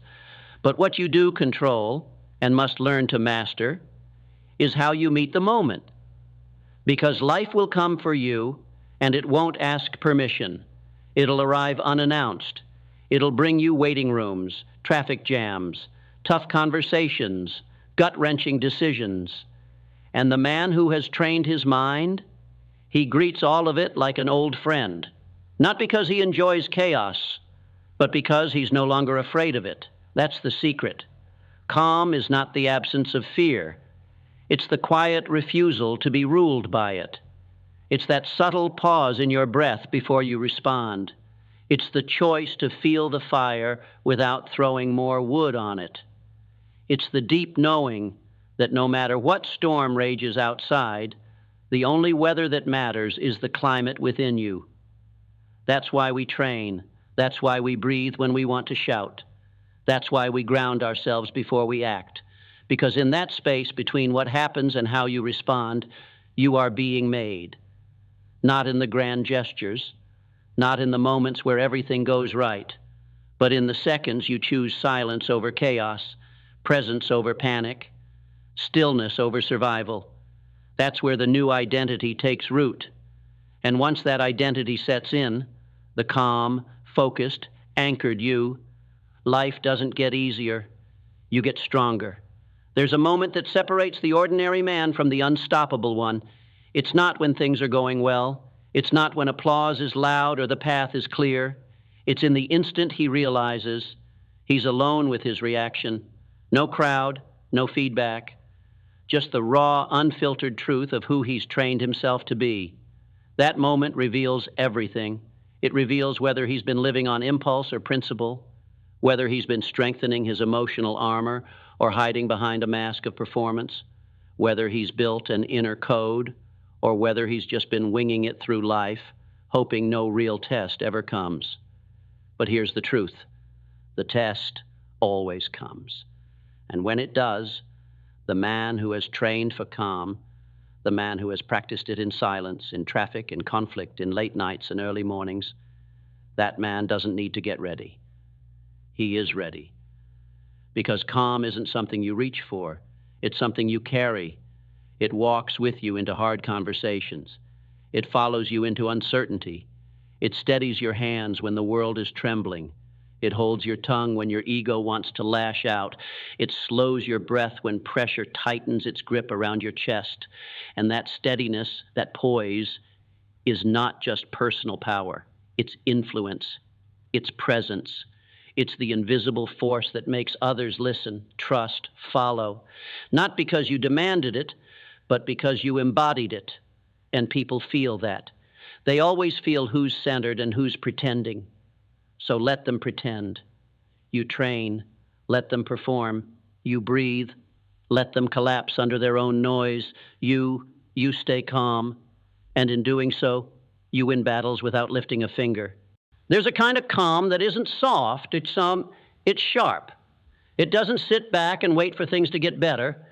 But what you do control, and must learn to master, is how you meet the moment. Because life will come for you, and it won't ask permission. It'll arrive unannounced. It'll bring you waiting rooms, traffic jams, tough conversations, gut-wrenching decisions. And the man who has trained his mind, he greets all of it like an old friend, not because he enjoys chaos, but because he's no longer afraid of it. That's the secret. Calm is not the absence of fear. It's the quiet refusal to be ruled by it. It's that subtle pause in your breath before you respond. It's the choice to feel the fire without throwing more wood on it. It's the deep knowing that no matter what storm rages outside, the only weather that matters is the climate within you. That's why we train. That's why we breathe when we want to shout. That's why we ground ourselves before we act. Because in that space between what happens and how you respond, you are being made. Not in the grand gestures, not in the moments where everything goes right, but in the seconds you choose silence over chaos, presence over panic, stillness over survival. That's where the new identity takes root. And once that identity sets in, the calm, focused, anchored you, life doesn't get easier, you get stronger. There's a moment that separates the ordinary man from the unstoppable one. It's not when things are going well. It's not when applause is loud or the path is clear. It's in the instant he realizes he's alone with his reaction. No crowd, no feedback. Just the raw, unfiltered truth of who he's trained himself to be. That moment reveals everything. It reveals whether he's been living on impulse or principle, whether he's been strengthening his emotional armor or hiding behind a mask of performance, whether he's built an inner code, or whether he's just been winging it through life, hoping no real test ever comes. But here's the truth. The test always comes. And when it does, the man who has trained for calm, the man who has practiced it in silence, in traffic, in conflict, in late nights and early mornings, that man doesn't need to get ready. He is ready. Because calm isn't something you reach for. It's something you carry. It walks with you into hard conversations. It follows you into uncertainty. It steadies your hands when the world is trembling. It holds your tongue when your ego wants to lash out. It slows your breath when pressure tightens its grip around your chest. And that steadiness, that poise, is not just personal power. It's influence. It's presence. It's the invisible force that makes others listen, trust, follow. Not because you demanded it, but because you embodied it. And people feel that. They always feel who's centered and who's pretending. So let them pretend. You train, let them perform. You breathe, let them collapse under their own noise. You stay calm, and in doing so, you win battles without lifting a finger. There's a kind of calm that isn't soft, it's sharp. It doesn't sit back and wait for things to get better.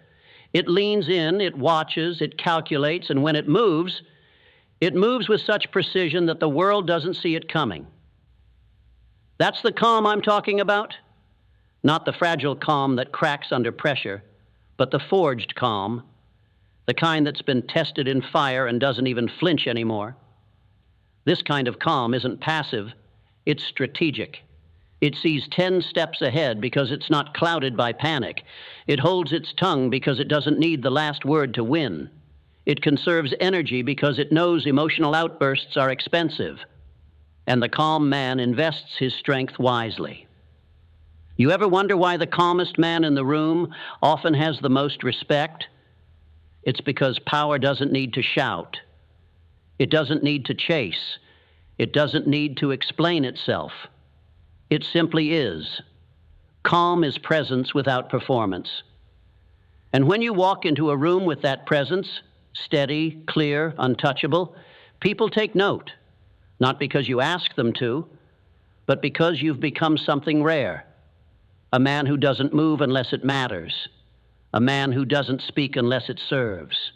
It leans in, it watches, it calculates, and when it moves with such precision that the world doesn't see it coming. That's the calm I'm talking about. Not the fragile calm that cracks under pressure, but the forged calm, the kind that's been tested in fire and doesn't even flinch anymore. This kind of calm isn't passive, it's strategic. It sees 10 steps ahead because it's not clouded by panic. It holds its tongue because it doesn't need the last word to win. It conserves energy because it knows emotional outbursts are expensive. And the calm man invests his strength wisely. You ever wonder why the calmest man in the room often has the most respect? It's because power doesn't need to shout. It doesn't need to chase. It doesn't need to explain itself. It simply is. Calm is presence without performance. And when you walk into a room with that presence, steady, clear, untouchable, people take note. Not because you ask them to, but because you've become something rare. A man who doesn't move unless it matters. A man who doesn't speak unless it serves.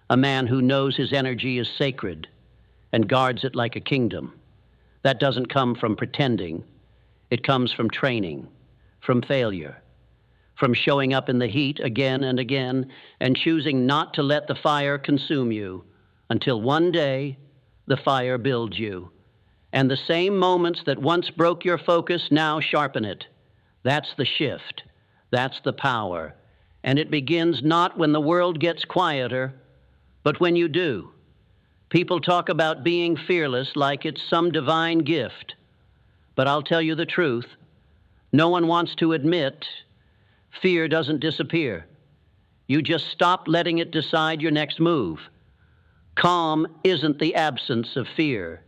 A man who knows his energy is sacred and guards it like a kingdom. That doesn't come from pretending. It comes from training, from failure, from showing up in the heat again and again and choosing not to let the fire consume you until one day the fire builds you. And the same moments that once broke your focus now sharpen it. That's the shift. That's the power. And it begins not when the world gets quieter, but when you do. People talk about being fearless like it's some divine gift. But I'll tell you the truth. No one wants to admit fear doesn't disappear. You just stop letting it decide your next move. Calm isn't the absence of fear.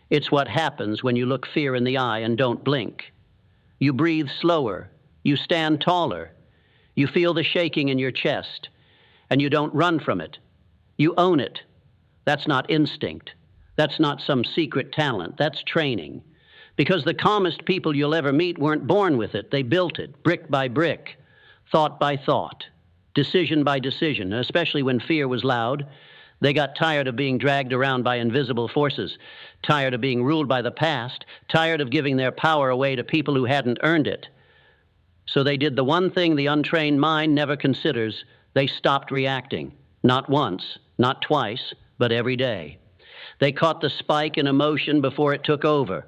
It's what happens when you look fear in the eye and don't blink. You breathe slower. You stand taller. You feel the shaking in your chest, and you don't run from it. You own it. That's not instinct. That's not some secret talent. That's training. Because the calmest people you'll ever meet weren't born with it. They built it, brick by brick, thought by thought, decision by decision, especially when fear was loud. They got tired of being dragged around by invisible forces, tired of being ruled by the past, tired of giving their power away to people who hadn't earned it. So they did the one thing the untrained mind never considers. They stopped reacting. Not once, not twice, but every day. They caught the spike in emotion before it took over.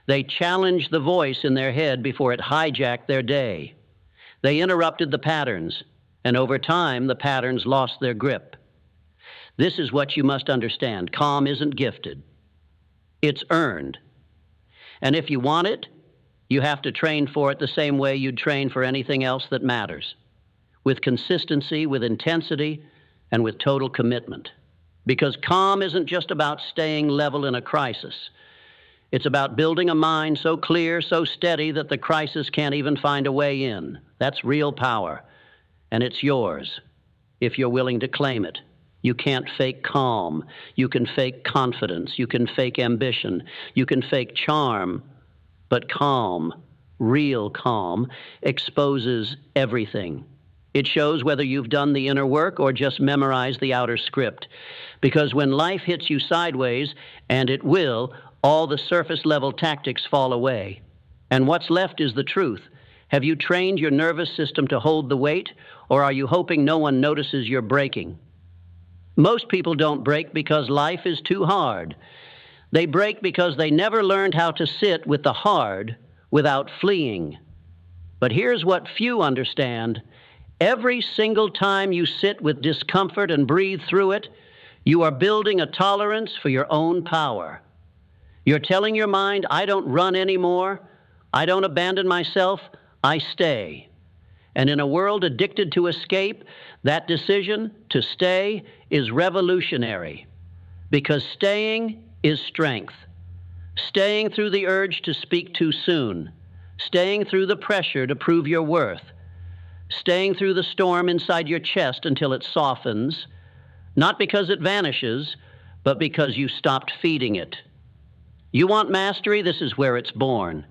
They challenged the voice in their head before it hijacked their day. They interrupted the patterns, and over time, the patterns lost their grip. This is what you must understand. Calm isn't gifted. It's earned. And if you want it, you have to train for it the same way you'd train for anything else that matters. With consistency, with intensity, and with total commitment. Because calm isn't just about staying level in a crisis. It's about building a mind so clear, so steady that the crisis can't even find a way in. That's real power. And it's yours, if you're willing to claim it. You can't fake calm. You can fake confidence. You can fake ambition. You can fake charm. But calm, real calm, exposes everything. It shows whether you've done the inner work or just memorized the outer script. Because when life hits you sideways, and it will, all the surface-level tactics fall away. And what's left is the truth. Have you trained your nervous system to hold the weight, or are you hoping no one notices you're breaking? Most people don't break because life is too hard. They break because they never learned how to sit with the hard without fleeing. But here's what few understand. Every single time you sit with discomfort and breathe through it, you are building a tolerance for your own power. You're telling your mind, I don't run anymore, I don't abandon myself, I stay. And in a world addicted to escape, that decision to stay is revolutionary, because staying is strength. Staying through the urge to speak too soon, staying through the pressure to prove your worth, staying through the storm inside your chest until it softens, not because it vanishes, but because you stopped feeding it. You want mastery? This is where it's born.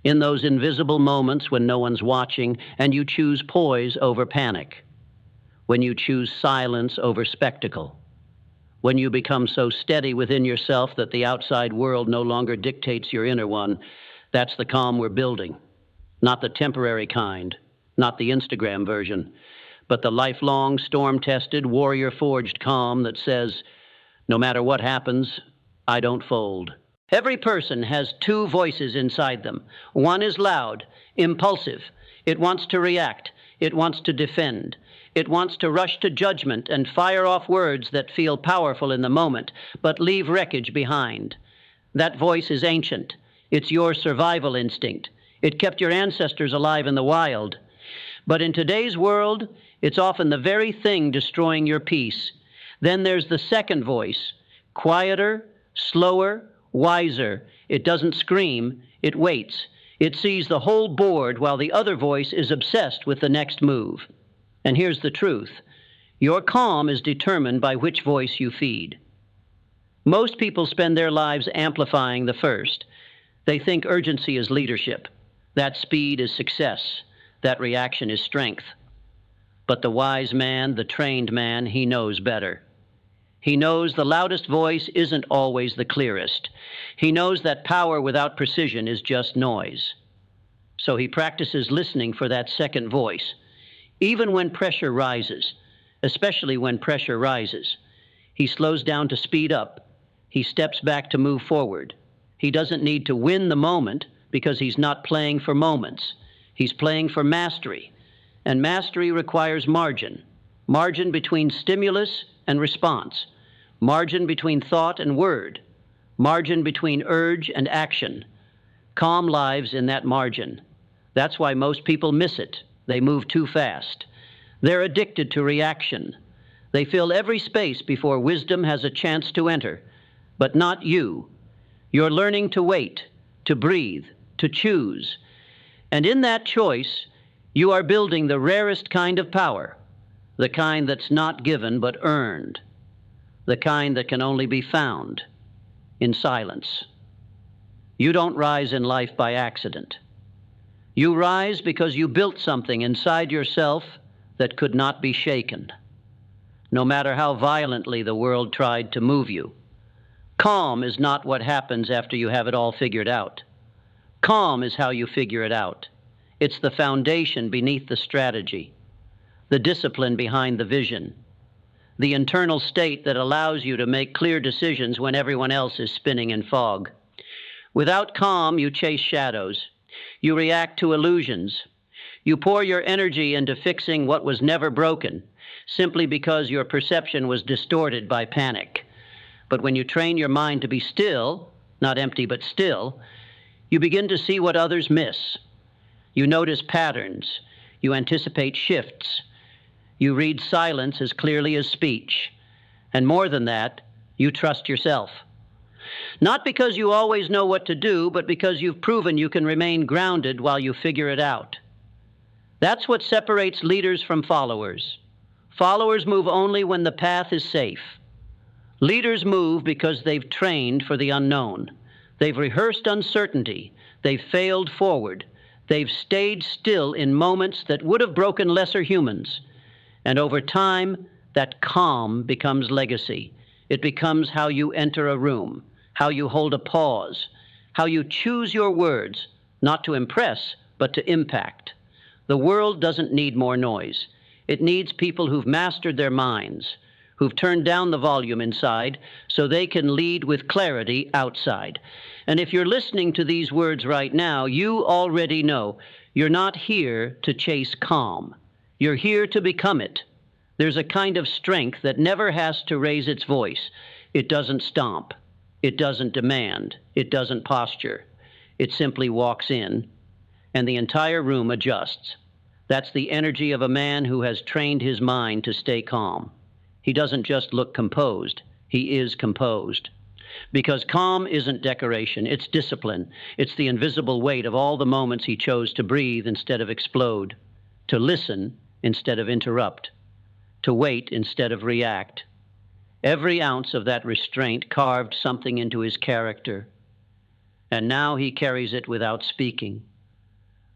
In those invisible moments when no one's watching and you choose poise over panic, when you choose silence over spectacle, when you become so steady within yourself that the outside world no longer dictates your inner one. That's the calm we're building. Not the temporary kind, not the Instagram version, but the lifelong, storm-tested, warrior-forged calm that says, no matter what happens, I don't fold. Every person has two voices inside them. One is loud, impulsive. It wants to react. It wants to defend. It wants to rush to judgment and fire off words that feel powerful in the moment, but leave wreckage behind. That voice is ancient. It's your survival instinct. It kept your ancestors alive in the wild. But in today's world, it's often the very thing destroying your peace. Then there's the second voice, quieter, slower, wiser. It doesn't scream, it waits. It sees the whole board while the other voice is obsessed with the next move. And here's the truth. Your calm is determined by which voice you feed. Most people spend their lives amplifying the first. They think urgency is leadership. That speed is success. That reaction is strength. But the wise man, the trained man, he knows better. He knows the loudest voice isn't always the clearest. He knows that power without precision is just noise. So he practices listening for that second voice. Even when pressure rises, especially when pressure rises, he slows down to speed up. He steps back to move forward. He doesn't need to win the moment because he's not playing for moments. He's playing for mastery. And mastery requires margin. Margin between stimulus and response. Margin between thought and word. Margin between urge and action. Calm lives in that margin. That's why most people miss it. They move too fast. They're addicted to reaction. They fill every space before wisdom has a chance to enter. But not you. You're learning to wait, to breathe, to choose. And in that choice, you are building the rarest kind of power, the kind that's not given but earned, the kind that can only be found in silence. You don't rise in life by accident. You rise because you built something inside yourself that could not be shaken, no matter how violently the world tried to move you. Calm is not what happens after you have it all figured out. Calm is how you figure it out. It's the foundation beneath the strategy, the discipline behind the vision, the internal state that allows you to make clear decisions when everyone else is spinning in fog. Without calm, you chase shadows. You react to illusions. You pour your energy into fixing what was never broken, simply because your perception was distorted by panic. But when you train your mind to be still, not empty but still, you begin to see what others miss. You notice patterns. You anticipate shifts. You read silence as clearly as speech. And more than that, you trust yourself. Not because you always know what to do, but because you've proven you can remain grounded while you figure it out. That's what separates leaders from followers. Followers move only when the path is safe. Leaders move because they've trained for the unknown. They've rehearsed uncertainty. They've failed forward. They've stayed still in moments that would have broken lesser humans. And over time, that calm becomes legacy. It becomes how you enter a room, how you hold a pause, how you choose your words, not to impress, but to impact. The world doesn't need more noise. It needs people who've mastered their minds, who've turned down the volume inside so they can lead with clarity outside. And if you're listening to these words right now, you already know you're not here to chase calm. You're here to become it. There's a kind of strength that never has to raise its voice. It doesn't stomp. It doesn't demand. It doesn't posture. It simply walks in, and the entire room adjusts. That's the energy of a man who has trained his mind to stay calm. He doesn't just look composed. He is composed. Because calm isn't decoration, it's discipline. It's the invisible weight of all the moments he chose to breathe instead of explode, to listen instead of interrupt, to wait instead of react. Every ounce of that restraint carved something into his character, and now he carries it without speaking.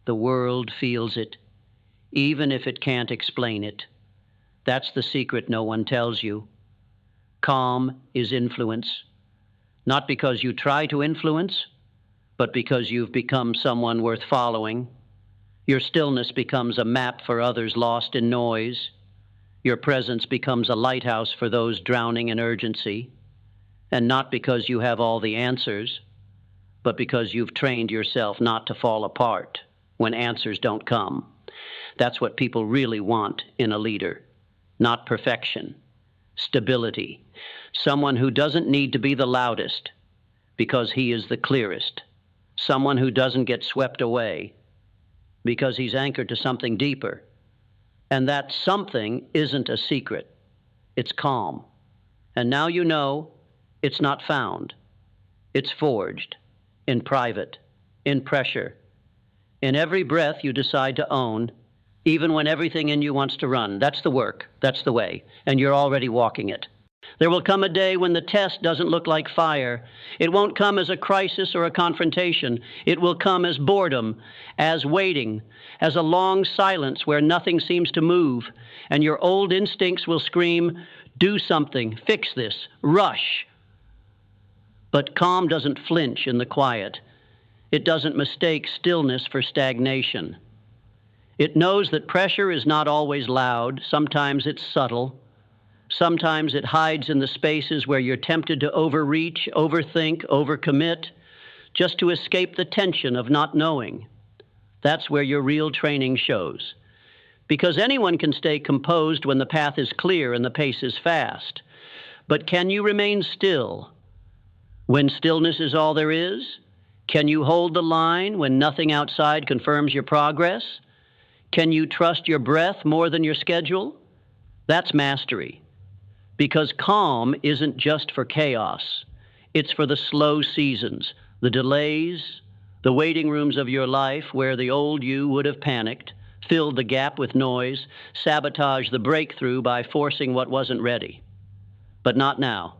The world feels it, even if it can't explain it. That's the secret no one tells you. Calm is influence. Not because you try to influence, but because you've become someone worth following. Your stillness becomes a map for others lost in noise. Your presence becomes a lighthouse for those drowning in urgency. And not because you have all the answers, but because you've trained yourself not to fall apart when answers don't come. That's what people really want in a leader. Not perfection, stability. Someone who doesn't need to be the loudest because he is the clearest. Someone who doesn't get swept away because he's anchored to something deeper. And that something isn't a secret. It's calm. And now you know it's not found. It's forged in private, in pressure, in every breath you decide to own, even when everything in you wants to run. That's the work. That's the way. And you're already walking it. There will come a day when the test doesn't look like fire. It won't come as a crisis or a confrontation. It will come as boredom, as waiting, as a long silence where nothing seems to move. And your old instincts will scream, do something, fix this, rush. But calm doesn't flinch in the quiet. It doesn't mistake stillness for stagnation. It knows that pressure is not always loud. Sometimes it's subtle. Sometimes it hides in the spaces where you're tempted to overreach, overthink, overcommit, just to escape the tension of not knowing. That's where your real training shows. Because anyone can stay composed when the path is clear and the pace is fast. But can you remain still when stillness is all there is? Can you hold the line when nothing outside confirms your progress? Can you trust your breath more than your schedule? That's mastery. Because calm isn't just for chaos. It's for the slow seasons, the delays, the waiting rooms of your life where the old you would have panicked, filled the gap with noise, sabotaged the breakthrough by forcing what wasn't ready. But not now.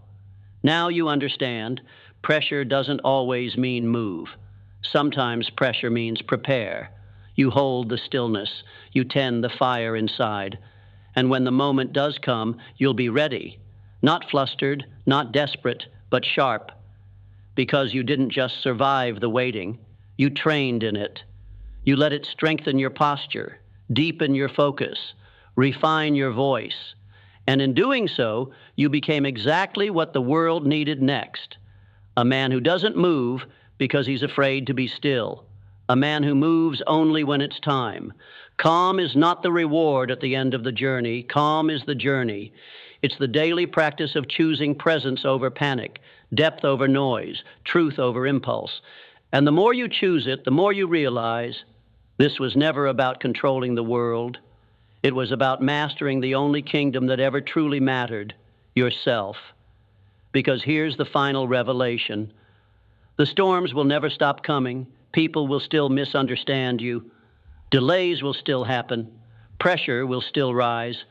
Now you understand, pressure doesn't always mean move. Sometimes pressure means prepare. You hold the stillness. You tend the fire inside. And when the moment does come, you'll be ready. Not flustered, not desperate, but sharp. Because you didn't just survive the waiting. You trained in it. You let it strengthen your posture, deepen your focus, refine your voice. And in doing so, you became exactly what the world needed next. A man who doesn't move because he's afraid to be still. A man who moves only when it's time. Calm is not the reward at the end of the journey. Calm is the journey. It's the daily practice of choosing presence over panic, depth over noise, truth over impulse. And the more you choose it, the more you realize this was never about controlling the world. It was about mastering the only kingdom that ever truly mattered, yourself. Because here's the final revelation. The storms will never stop coming. People will still misunderstand you. Delays will still happen. Pressure will still rise.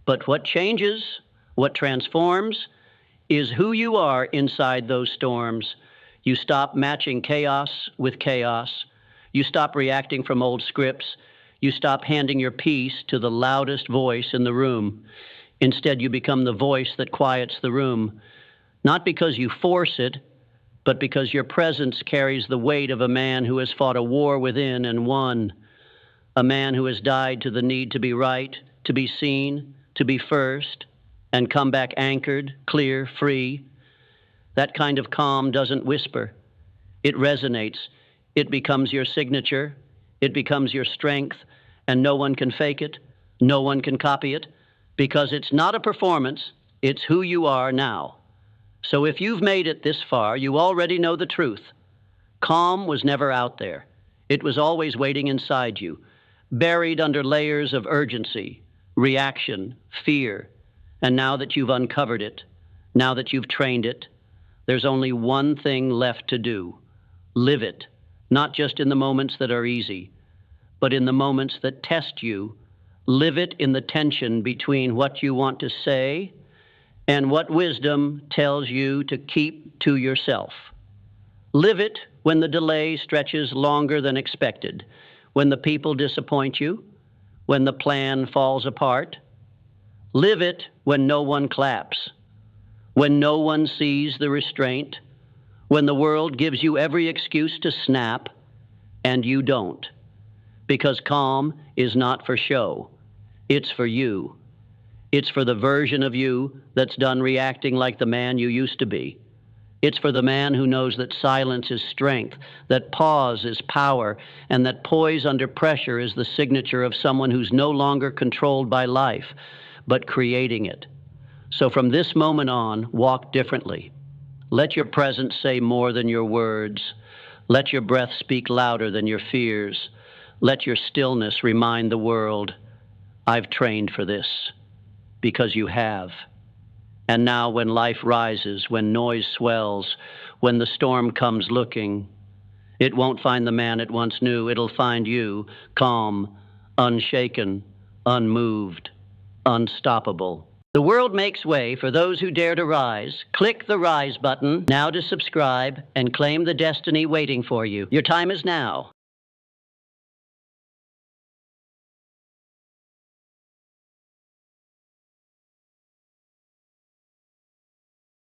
But what changes, what transforms, is who you are inside those storms. You stop matching chaos with chaos. You stop reacting from old scripts. You stop handing your piece to the loudest voice in the room. Instead, you become the voice that quiets the room. Not because you force it, but because your presence carries the weight of a man who has fought a war within and won. A man who has died to the need to be right, to be seen, to be first, and come back anchored, clear, free. That kind of calm doesn't whisper. It resonates. It becomes your signature. It becomes your strength, and no one can fake it. No one can copy it, because it's not a performance. It's who you are now. So if you've made it this far, you already know the truth. Calm was never out there. It was always waiting inside you, buried under layers of urgency, reaction, fear. And now that you've uncovered it, now that you've trained it, there's only one thing left to do. Live it, not just in the moments that are easy, but in the moments that test you. Live it in the tension between what you want to say and what wisdom tells you to keep to yourself. Live it when the delay stretches longer than expected, when the people disappoint you, when the plan falls apart. Live it when no one claps, when no one sees the restraint, when the world gives you every excuse to snap, and you don't. Because calm is not for show. It's for you. It's for the version of you that's done reacting like the man you used to be. It's for the man who knows that silence is strength, that pause is power, and that poise under pressure is the signature of someone who's no longer controlled by life, but creating it. So from this moment on, walk differently. Let your presence say more than your words. Let your breath speak louder than your fears. Let your stillness remind the world, I've trained for this, because you have. And now when life rises, when noise swells, when the storm comes looking, it won't find the man it once knew. It'll find you, calm, unshaken, unmoved, unstoppable. The world makes way for those who dare to rise. Click the Rise button now to subscribe and claim the destiny waiting for you. Your time is now.